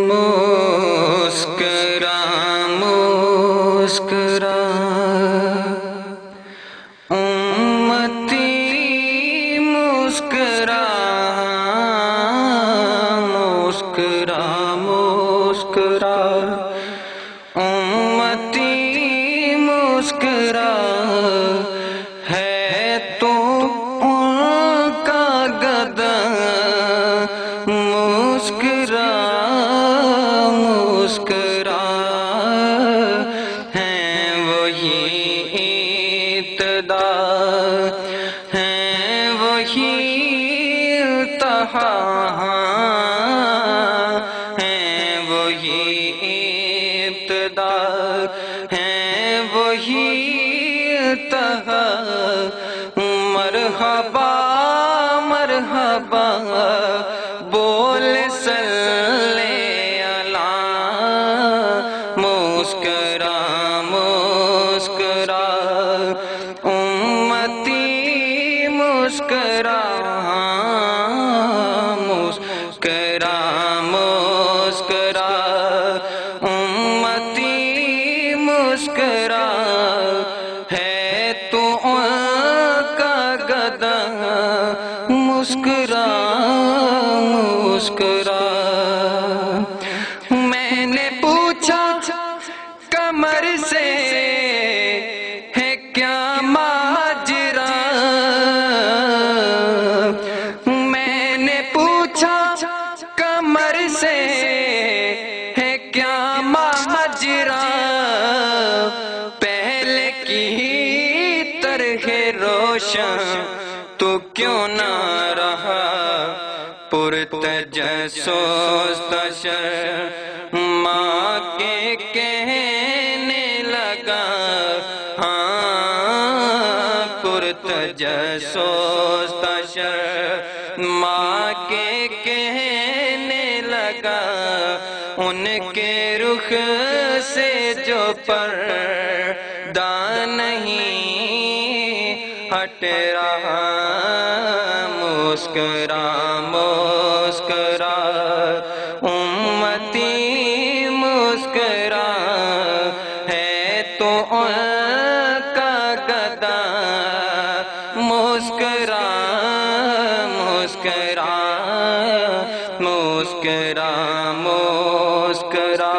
مسکرا مسکرا امتی مسکرا مسکرا مسکرا امتی مسکرا ہے تو ان کا گدا مسکرا مسکرا ہیں وہی ابتدا ہیں وہی انتہا ہیں وہی ابتدا ہیں وہی انتہا مرحبا مرحبا بول صلی اللہ مسکرا مسکرا امتی مسکرا مسکرا مسکرا امتی مسکرا ہے تو ان کا گدا مسکرا مسکرا میں نے پوچھا قمر سے ہے کیا ماجرا میں نے پوچھا قمر سے ہے کیا ماجرا پہلے کی طرح روشن تو کیوں نہ رہا پرتجسس تشر ماں کے کہنے لگا ہاں پرتجسس تشر ماں کے کہنے لگا ان کے رخ سے جو پردہ نہیں ہٹ رہا مسکرا مسکرا امتی مسکرا ہے تو ان کا گدا مسکرا مسکرا مسکرا مسکرا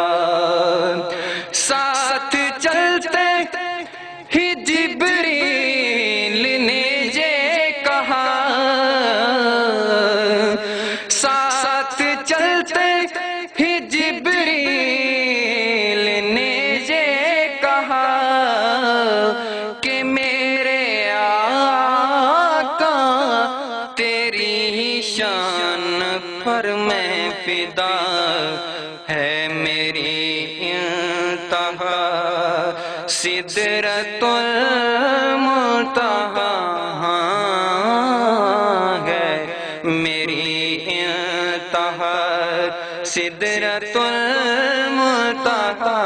ساتھ چلتے ہی جبریل نے یہ کہا ساتھ چلتے ہی جبریل نے یہ کہا کہ میرے آقا تیری ہی شان پر میں فدا ہے میری انتہا سدرۃ المنتہا ہے میری انتہا سدرۃ المنتہا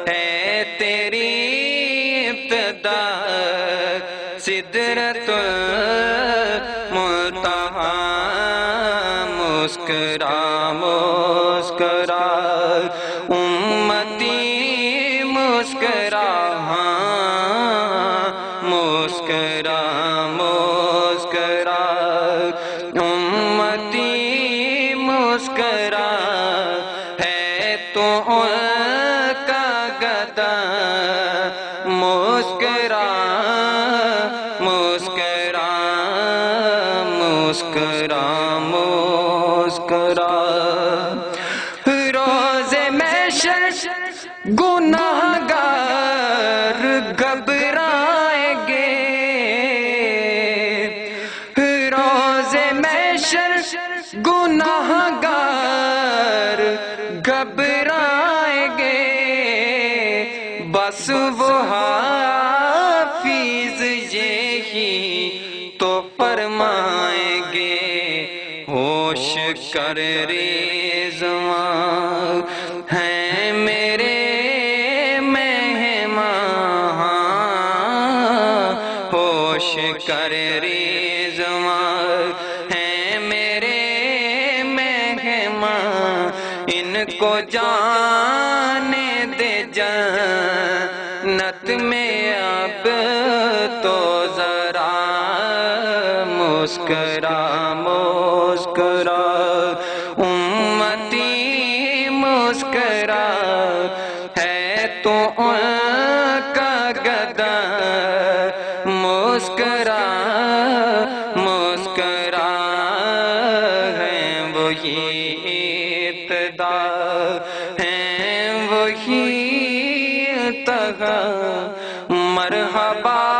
ہے تیری ابتدا سدرۃ المنتہا مسکرا مسکرا امتی مسکرا مسکرا مسکرا امتی مسکرا ہے تو ان کا گدا مسکرا مسکرا مسکرا مسکرا روز محشر گناہگار گھبرائیں گے روز محشر گناہگار گھبرائیں گے بس وہ حافظ یہی تو فرمائیں گے ہوش کر رضوان ہیں میرے مہمان ہوش کر رضوان ہیں میرے مہمان ان کو جانے دے جنت میں اب تو ذرا مسکرا مسکرا امتی مسکرا ہے تو ان کا گدا مسکرا مسکرا ہے وہی ابتدا ہے وہی انتہا مرحبا